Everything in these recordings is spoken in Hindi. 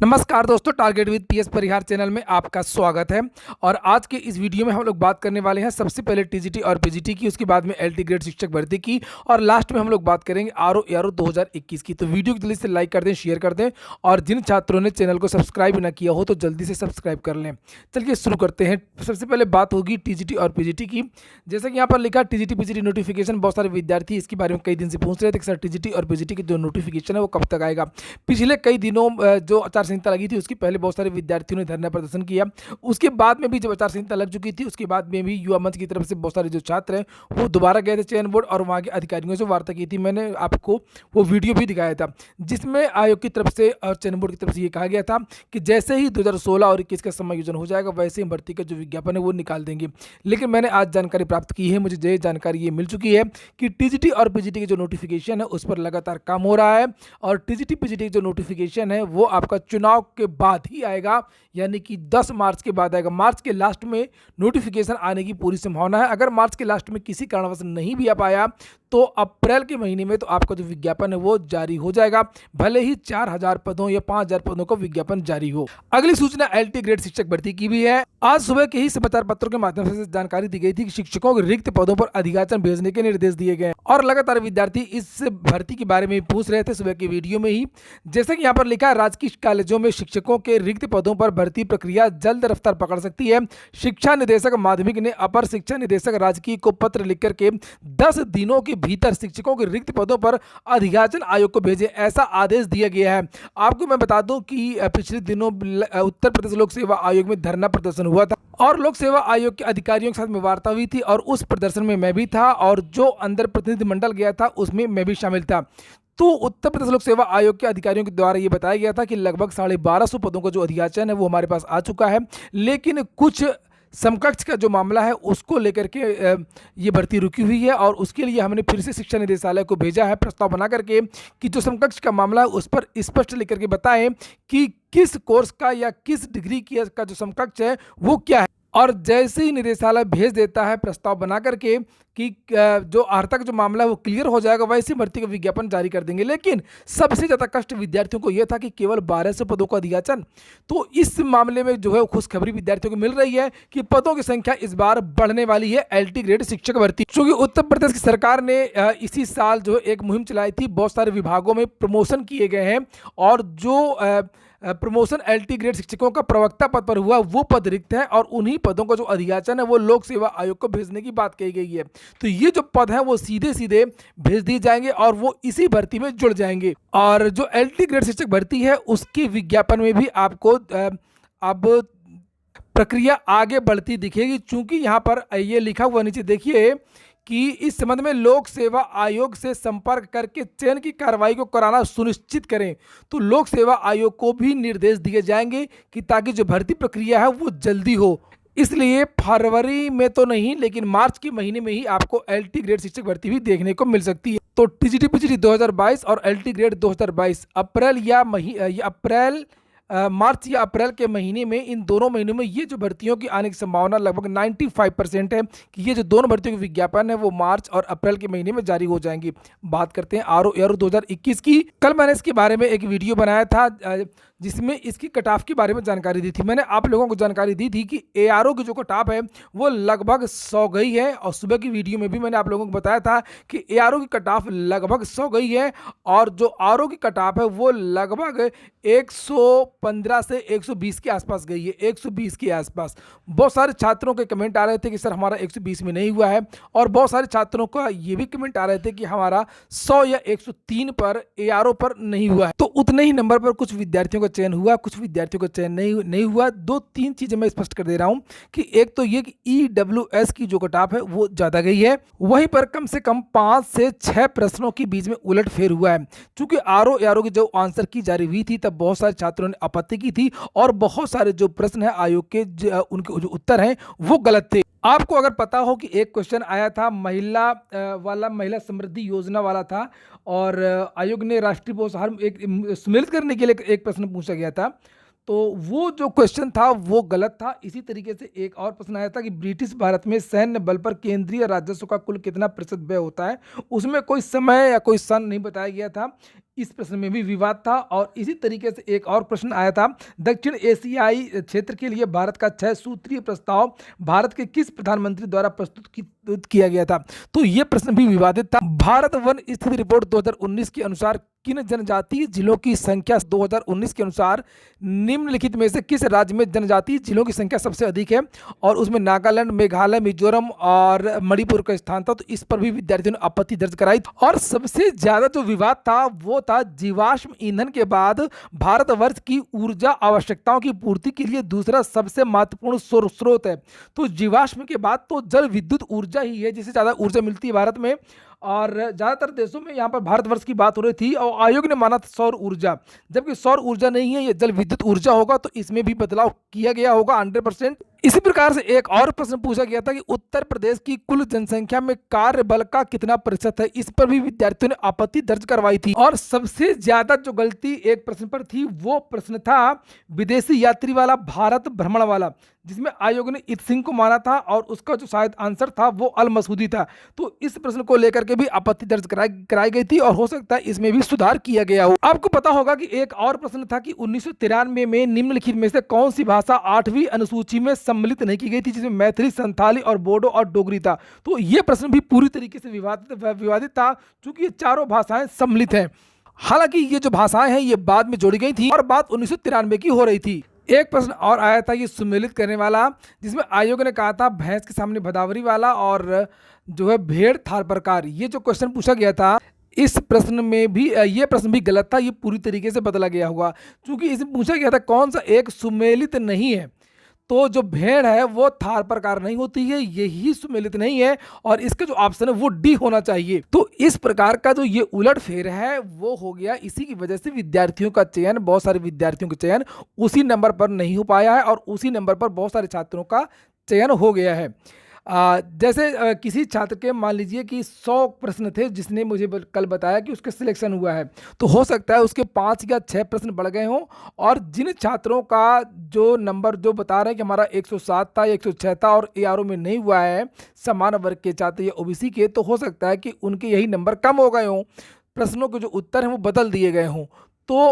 नमस्कार दोस्तों, target with PS Parihar channel में आपका स्वागत है। और आज के इस वीडियो में हम लोग बात करने वाले हैं सबसे पहले टीजीटी और पीजीटी की, उसके बाद में एलटी ग्रेड शिक्षक भर्ती की, और लास्ट में हम लोग बात करेंगे आरओ एआरओ 2021 की। तो वीडियो को जल्दी से लाइक कर दें, शेयर कर दें, और जिन छात्रों ने चैनल को सब्सक्राइब ना किया हो तो जल्दी से सब्सक्राइब कर लें। चलिए शुरू करते हैं। सबसे पहले बात होगी टीजीटी और पीजीटी की। जैसा कि यहाँ पर लिखा टीजीटी पीजीटी नोटिफिकेशन, बहुत सारे विद्यार्थी इसके बारे में कई दिन से पूछ रहे थे कि सर टीजीटी और पीजीटी की जो नोटिफिकेशन है वो कब तक आएगा। पिछले कई दिनों जो आचार संहिता लगी थी उसकी पहले बहुत सारे विद्यार्थियों ने धरना प्रदर्शन किया। उसके बाद में भी जब आचार संहिता लग चुकी थी उसके बाद में भी युवा मंच की तरफ से बहुत सारे जो छात्र हैं वो दोबारा गए थे चयन बोर्ड और वहाँ के अधिकारियों से वार्ता की थी। मैंने आपको वो वीडियो भी दिखाया था जिसमें आयोग की तरफ से और चयन बोर्ड की तरफ से ये कहा गया था कि जैसे ही 2016 और 21 का समायोजन हो जाएगा वैसे ही भर्ती का जो विज्ञापन है वो निकाल देंगे। लेकिन मैंने आज जानकारी प्राप्त की है, मुझे ये जानकारी ये मिल चुकी है कि टीजीटी और पीजीटी की जो नोटिफिकेशन है उस पर लगातार काम हो रहा है, और टीजीटी पीजीटी की जो नोटिफिकेशन है वो आपका चुनाव के बाद ही आएगा, यानी कि 10 मार्च के बाद आएगा। मार्च के लास्ट में नोटिफिकेशन आने की पूरी संभावना है। अगर मार्च के लास्ट में किसी कारणवश नहीं भी आ पाया तो अप्रैल के महीने में तो आपका जो विज्ञापन है वो जारी हो जाएगा, भले ही 4000 पदों या 5000 पदों का विज्ञापन जारी हो। अगली सूचना एलटी ग्रेड शिक्षक भर्ती की भी है। आज सुबह के ही समाचार पत्रों के माध्यम से जानकारी दी गई थी कि शिक्षकों के रिक्त पदों पर अधियाचन भेजने के निर्देश दिए गए, और लगातार विद्यार्थी इस भर्ती के बारे में पूछ रहे थे सुबह की वीडियो में ही। जैसे कि यहाँ पर लिखा है, राजकीय कॉलेजों में शिक्षकों के रिक्त पदों पर भर्ती प्रक्रिया जल्द रफ्तार पकड़ सकती है। शिक्षा निदेशक माध्यमिक ने अपर शिक्षा निदेशक राजकीय को पत्र लिख करके 10 दिनों के भीतर शिक्षकों के रिक्त पदों पर अधियाचन आयोग को भेजे, ऐसा आदेश दिया गया है। आपको मैं बता दूं कि पिछले दिनों उत्तर प्रदेश लोक सेवा आयोग में धरना प्रदर्शन हुआ था और लोक सेवा आयोग के अधिकारियों के साथ में वार्ता हुई थी, और उस प्रदर्शन में मैं भी था, और जो अंदर प्रतिनिधिमंडल गया था उसमें मैं भी शामिल था। तो उत्तर प्रदेश लोक सेवा आयोग के अधिकारियों के द्वारा ये बताया गया था कि लगभग 1250 पदों का जो अधियाचन है वो हमारे पास आ चुका है, लेकिन कुछ समकक्ष का जो मामला है उसको लेकर के ये भर्ती रुकी हुई है, और उसके लिए हमने फिर से शिक्षा निदेशालय को भेजा है प्रस्ताव बना करके कि जो समकक्ष का मामला है उस पर स्पष्ट लिख करके बताएं कि किस कोर्स का या किस डिग्री का जो समकक्ष है वो क्या है। और जैसे ही निदेशालय भेज देता है प्रस्ताव बना करके कि जो आर्थिक जो मामला है वो क्लियर हो जाएगा, वैसे भर्ती का विज्ञापन जारी कर देंगे। लेकिन सबसे ज़्यादा कष्ट विद्यार्थियों को यह था कि केवल 1200 पदों का अधियाचन। तो इस मामले में जो है खुशखबरी विद्यार्थियों को मिल रही है कि पदों की संख्या इस बार बढ़ने वाली है एलटी ग्रेड शिक्षक भर्ती। क्योंकि उत्तर प्रदेश की सरकार ने इसी साल जो एक मुहिम चलाई थी, बहुत सारे विभागों में प्रमोशन किए गए हैं, और जो प्रमोशन एलटी ग्रेड शिक्षकों का प्रवक्ता पद पर हुआ वो पद रिक्त है, और उन्हीं पदों का जो अधियाचन है वो लोक सेवा आयोग को भेजने की बात कही गई है। तो ये जो पद है वो सीधे सीधे भेज दिए जाएंगे और वो इसी भर्ती में जुड़ जाएंगे। और जो एलटी ग्रेड शिक्षक भर्ती है उसके विज्ञापन में भी आपको अब प्रक्रिया आगे बढ़ती दिखेगी, चूंकि यहाँ पर ये लिखा हुआ नीचे देखिए कि इस संबंध में लोक सेवा आयोग से संपर्क करके चयन की कार्रवाई को कराना सुनिश्चित करें। तो लोक सेवा आयोग को भी निर्देश दिए जाएंगे कि ताकि जो भर्ती प्रक्रिया है वो जल्दी हो। इसलिए फरवरी में तो नहीं, लेकिन मार्च के महीने में ही आपको एलटी ग्रेड शिक्षक भर्ती भी देखने को मिल सकती है। तो टीजीटी पीजीटी 2022 और एलटी ग्रेड 2022 मार्च या अप्रैल के महीने में, इन दोनों महीनों में ये जो भर्तियों की आने की संभावना लगभग 95% है कि ये जो दोनों भर्तियों के विज्ञापन है वो मार्च और अप्रैल के महीने में जारी हो जाएंगी। बात करते हैं आरओ एआरओ 2021 की। कल मैंने इसके बारे में एक वीडियो बनाया था जिसमें इसकी कट ऑफ के बारे में जानकारी दी थी। मैंने आप लोगों को जानकारी दी थी कि एआरओ की जो कट ऑफ है वो लगभग 100 गई है, और सुबह की वीडियो में भी मैंने आप लोगों को बताया था कि एआरओ की कट ऑफ लगभग 100 गई है, और जो आरओ की कट ऑफ है वो लगभग 115 से 120 के आसपास गई है, 120 के आसपास। बहुत सारे छात्रों के कमेंट आ रहे थे कि सर हमारा 120 में नहीं हुआ है, और बहुत सारे छात्रों का ये भी कमेंट आ रहे थे कि हमारा 100 या 103 पर एआरओ पर नहीं हुआ है। तो उतने ही नंबर पर कुछ विद्यार्थियों का चयन हुआ, कुछ विद्यार्थियों का चयन नहीं हुआ। 2-3 चीजें मैं स्पष्ट कर दे रहा हूं कि एक तो ये कि ईडब्ल्यूएस की जो कट ऑफ है वो ज्यादा गई है, वहीं पर कम से कम 5 से 6 प्रश्नों के बीच में उलटफेर हुआ है। चूंकि आरओ एआरओ की जो आंसर की जारी हुई थी तब बहुत सारे छात्रों ने आपत्ति की थी, और बहुत सारे जो प्रश्न है आयोग के उनके जो उत्तर हैं वो गलत थे। आपको अगर पता हो कि एक क्वेश्चन आया था महिला समृद्धि योजना वाला था, और आयोग ने राष्ट्रीय पोषाहार एक सम्मिलित करने के लिए एक प्रश्न पूछा गया था, तो वो जो क्वेश्चन था वो गलत था। इसी तरीके से एक और प्रश्न आया था कि ब्रिटिश भारत में सैन्य बल पर केंद्रीय राजस्व का कुल कितना प्रतिशत व्यय होता है, उसमें कोई समय या कोई सन नहीं बताया गया था। इस प्रश्न में भी विवाद था। और इसी तरीके से एक और प्रश्न आया था, दक्षिण एशियाई क्षेत्र के लिए भारत का 6 सूत्रीय प्रस्ताव भारत के किस प्रधानमंत्री द्वारा प्रस्तुत किया गया था। तो ये प्रश्न भी विवादित था। भारत वन स्थिति रिपोर्ट 2019 के अनुसार किन जनजातीय जिलों की संख्या 2019 के अनुसार निम्नलिखित में से किस राज्य में जनजातीय जिलों की संख्या सबसे अधिक है, और उसमें नागालैंड, मेघालय, मिजोरम और मणिपुर का स्थान था। तो इस पर भी विद्यार्थियों ने आपत्ति दर्ज कराई। और सबसे ज्यादा जो विवाद था वो था जीवाश्म ईंधन के बाद भारतवर्ष की ऊर्जा आवश्यकताओं की पूर्ति के लिए दूसरा सबसे महत्वपूर्ण स्रोत है। तो जीवाश्म के बाद तो जल विद्युत ऊर्जा ही है जिससे ज्यादा ऊर्जा मिलती है भारत में। और ज़्यादातर देशों में यहाँ पर भारतवर्ष की बात हो रही थी और आयोग ने माना था सौर ऊर्जा, जबकि सौर ऊर्जा नहीं है, ये जल विद्युत ऊर्जा होगा। तो इसमें भी बदलाव किया गया होगा 100%। इसी प्रकार से एक और प्रश्न पूछा गया था कि उत्तर प्रदेश की कुल जनसंख्या में कार्य बल का कितना प्रतिशत है। इस पर भी विद्यार्थियों ने आपत्ति दर्ज करवाई थी। और सबसे ज्यादा जो गलती एक प्रश्न पर थी वो प्रश्न था विदेशी यात्री वाला, भारत भ्रमण वाला, जिसमें आयोग ने इत सिंह को माना था और उसका जो शायद आंसर था वो अल मसूदी था। तो इस प्रश्न को लेकर के भी आपत्ति दर्ज कराई गई थी और हो सकता है इसमें भी सुधार किया गया हो। आपको पता होगा कि एक और प्रश्न था कि 1993 में निम्नलिखित में से कौन सी भाषा 8वीं अनुसूची में सम्मिलित नहीं की गई थी, जिसमें मैथिली, संथाली और बोडो और डोगरी था। तो ये प्रश्न भी पूरी तरीके से विवादित था, क्योंकि ये चारों भाषाएं सम्मिलित हैं। हालांकि ये जो भाषाएं हैं ये बाद में जोड़ी गई थी और बात 1993 की हो रही थी। एक प्रश्न और आया था ये सम्मिलित करने वाला, जिसमें आयोग ने कहा था भैंस के सामने भदावरी वाला और जो है भेड़ थार प्रकार। ये जो क्वेश्चन पूछा गया था इस प्रश्न में भी ये प्रश्न भी गलत था, ये पूरी तरीके से बदला गया होगा, क्योंकि इसमें पूछा गया था कौन सा एक सुमेलित नहीं है। तो जो भेड़ है वो थार प्रकार नहीं होती है, यही सुमेलित नहीं है, और इसका जो ऑप्शन है वो डी होना चाहिए। तो इस प्रकार का जो ये उलटफेर है वो हो गया। इसी की वजह से विद्यार्थियों का चयन, बहुत सारे विद्यार्थियों का चयन उसी नंबर पर नहीं हो पाया है और उसी नंबर पर बहुत सारे छात्रों का चयन हो गया है। जैसे किसी छात्र के मान लीजिए कि 100 प्रश्न थे, जिसने मुझे कल बताया कि उसके सिलेक्शन हुआ है, तो हो सकता है उसके 5 या 6 प्रश्न बढ़ गए हों। और जिन छात्रों का जो नंबर जो बता रहे हैं कि हमारा 107 था या 106 था और एआरओ में नहीं हुआ है, सामान्य वर्ग के छात्र या ओबीसी के, तो हो सकता है कि उनके यही नंबर कम हो गए हों, प्रश्नों के जो उत्तर हैं वो बदल दिए गए हों, तो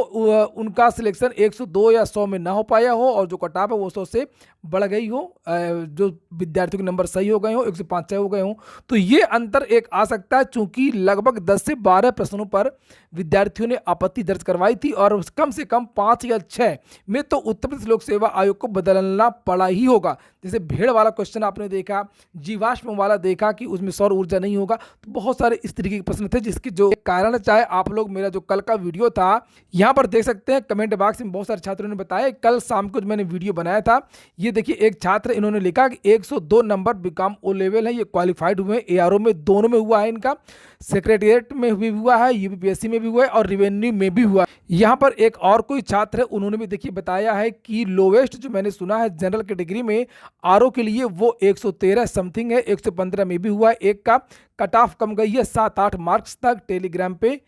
उनका सिलेक्शन 102 या 100 में ना हो पाया हो और जो कट ऑफ है वो 100 से बढ़ गई हो, जो विद्यार्थियों के नंबर सही हो गए हो, 105 हो गए हों। तो ये अंतर एक आ सकता है, चूंकि लगभग 10 से 12 प्रश्नों पर विद्यार्थियों ने आपत्ति दर्ज करवाई थी और कम से कम 5 या 6 में तो उत्तर प्रदेश लोक सेवा आयोग को बदलना पड़ा ही होगा। जैसे भेड़ वाला क्वेश्चन आपने देखा, जीवाश्म वाला देखा कि उसमें सौर ऊर्जा नहीं होगा, तो बहुत सारे इस तरीके के प्रश्न थे जिसके जो कारण, चाहे आप लोग मेरा जो कल का वीडियो था यहाँ पर देख सकते हैं, कमेंट बॉक्स में बहुत सारे छात्रों ने बताया। कल शाम को मैंने वीडियो बनाया था, ये देखिए एक छात्र इन्होंने लिखा कि 102 नंबर बीकॉम ओ लेवल है, ये क्वालिफाइड हुए हैं, एआरओ में दोनों में हुआ है, इनका सेक्रेटरिएट में भी हुआ है, यूपीपीएससी में भी हुआ है और रेवेन्यू में भी हुआ है। यहाँ पर एक और कोई छात्र है, उन्होंने भी देखिए बताया है कि लोवेस्ट जो मैंने सुना है जनरल कैटेगरी में आरओ के लिए वो 113 समथिंग है, 115 में भी हुआ है। एक का कट ऑफ कम गई है 7-8 मार्क्स तक, टेलीग्राम पे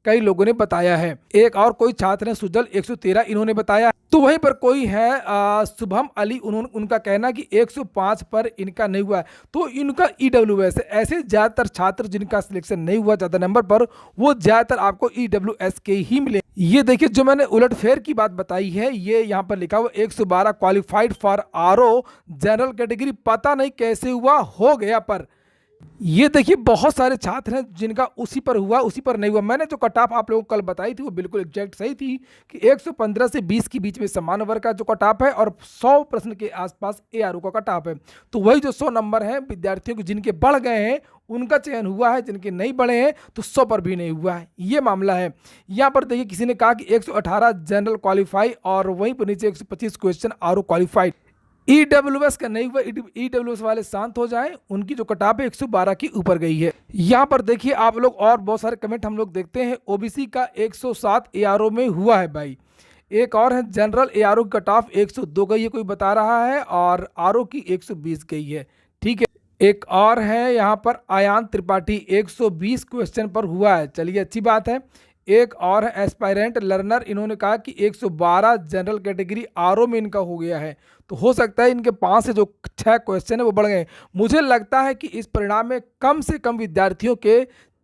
कई लोगों ने बताया है। एक और कोई छात्र है सुजल, 113 इन्होंने बताया। तो वहीं पर कोई है शुभम अली, उनका कहना कि 105 पर इनका नहीं हुआ है, तो इनका ईडब्ल्यूएस है। ऐसे ज़्यादातर छात्र जिनका सिलेक्शन नहीं हुआ ज़्यादा नंबर पर, वो ज़्यादातर आपको ईडब्ल्यूएस के ही मिले। ये देखिए जो मैंने उलटफेर की बात बताई है, ये यहाँ पर लिखा हुआ 112 qualified for RO general category, पता नहीं कैसे हुआ, हो गया पर। ये देखिए बहुत सारे छात्र हैं जिनका उसी पर हुआ, उसी पर नहीं हुआ। मैंने जो कट ऑफ आप लोगों को कल बताई थी वो बिल्कुल एग्जैक्ट सही थी कि 115 से 20 के बीच में सामान्य वर्ग का जो कट ऑफ है और 100 प्रश्न के आसपास एआरओ का कट ऑफ है। तो वही जो 100 नंबर हैं विद्यार्थियों के जिनके बढ़ गए हैं उनका चयन हुआ है, जिनके नहीं बढ़े हैं तो 100 पर भी नहीं हुआ है, ये मामला है। यहाँ पर देखिए किसी ने कहा कि 118 जनरल क्वालिफाई और वहीं पर नीचे 125 क्वेश्चन आरओ क्वालिफाइड। ईडब्ल्यूएस का नहीं हुआ, ईडब्ल्यूएस वाले शांत हो जाएं, उनकी जो कट ऑफ है 112 की ऊपर गई है। यहाँ पर देखिए आप लोग और बहुत सारे कमेंट हम लोग देखते हैं। ओबीसी का 107 एआरओ में हुआ है भाई। एक और है जनरल एआरओ की कट ऑफ 102 गई है कोई बता रहा है, और आरओ की 120 गई है, ठीक है। एक और है यहाँ पर आयान त्रिपाठी, 120 क्वेश्चन पर हुआ है, चलिए अच्छी बात है। एक और है एस्पायरेंट लर्नर, इन्होंने कहा कि 112 जनरल कैटेगरी आरओ में इनका हो गया है, तो हो सकता है इनके 5 से जो 6 क्वेश्चन है वो बढ़ गए। मुझे लगता है कि इस परिणाम में कम से कम विद्यार्थियों के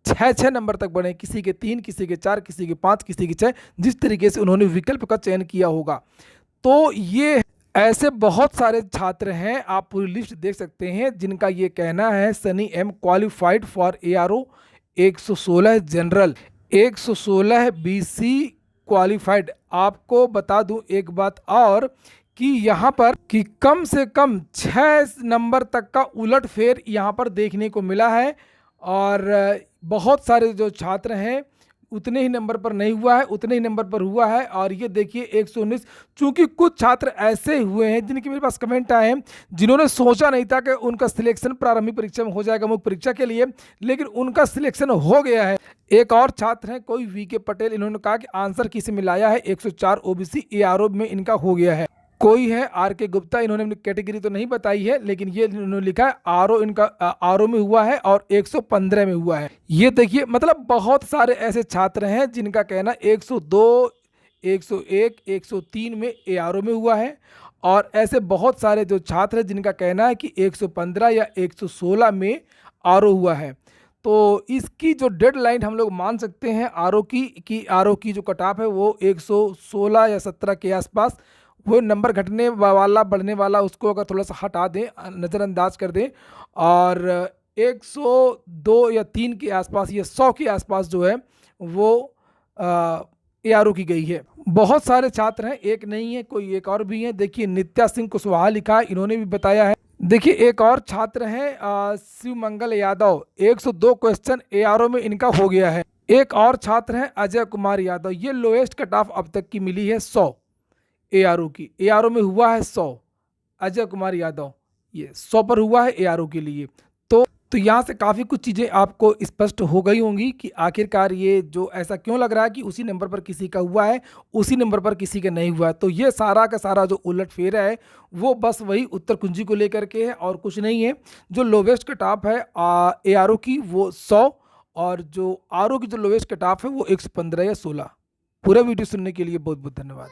छः छः नंबर तक बढ़े, किसी के 3, किसी के 4, किसी के 5, किसी के 6, जिस तरीके से उन्होंने विकल्प का चयन किया होगा। तो ये ऐसे बहुत सारे छात्र हैं, आप पूरी लिस्ट देख सकते हैं, जिनका ये कहना है Sunny M qualified for ARO 116 general, 116 BC qualified. आपको बता दूं एक बात और कि यहाँ पर कि कम से कम 6 नंबर तक का उलटफेर यहाँ पर देखने को मिला है, और बहुत सारे जो छात्र हैं उतने ही नंबर पर नहीं हुआ है, उतने ही नंबर पर हुआ है। और ये देखिए 119, चूंकि कुछ छात्र ऐसे हुए हैं जिनके मेरे पास कमेंट आए हैं, जिन्होंने सोचा नहीं था कि उनका सिलेक्शन प्रारंभिक परीक्षा में हो जाएगा, मुख्य परीक्षा के लिए, लेकिन उनका सिलेक्शन हो गया है। एक और छात्र हैं कोई VK पटेल, इन्होंने कहा कि आंसर किसी में लाया है 104 OBC ARO में इनका हो गया है। कोई है RK गुप्ता, इन्होंने अपनी कैटेगरी तो नहीं बताई है, लेकिन ये इन्होंने लिखा है ARO, इनका ARO में हुआ है और 115 में हुआ है। ये देखिए, मतलब बहुत सारे ऐसे छात्र हैं जिनका कहना 102, 101, 103 में ARO में हुआ है, और ऐसे बहुत सारे जो छात्र हैं जिनका कहना है कि 115 या 116 में ARO हुआ है। तो इसकी जो डेडलाइन हम लोग मान सकते हैं ARO की, कि ARO की जो कट ऑफ है वो 116 या 17 के आसपास, वो नंबर घटने वाला बढ़ने वाला उसको अगर थोड़ा सा हटा दें, नज़रअंदाज कर दें, और 102 या 3 के आसपास या 100 के आसपास जो है वो ARO की गई है। बहुत सारे छात्र हैं, एक नहीं है, कोई एक और भी है। देखिए नित्या सिंह कुशवाहा लिखा है, इन्होंने भी बताया है। देखिए एक और छात्र हैं शिव मंगल यादव, 102 क्वेश्चन ARO में इनका हो गया है। एक और छात्र हैं अजय कुमार यादव, ये लोएस्ट कट ऑफ अब तक की मिली है 100 ARO की, ARO में हुआ है 100। अजय कुमार यादव ये 100 पर हुआ है ARO के लिए। तो यहाँ से काफ़ी कुछ चीज़ें आपको स्पष्ट हो गई होंगी कि आखिरकार ये जो ऐसा क्यों लग रहा है कि उसी नंबर पर किसी का हुआ है, उसी नंबर पर किसी का नहीं हुआ है। तो ये सारा का सारा जो उलटफेर है वो बस वही उत्तर कुंजी को लेकर के है और कुछ नहीं है। जो लोवेस्ट कट ऑफ है ARO की वो 100, और जो ARO की जो लोवेस्ट कट ऑफ है वो 115 या 16। पूरा वीडियो सुनने के लिए बहुत बहुत धन्यवाद।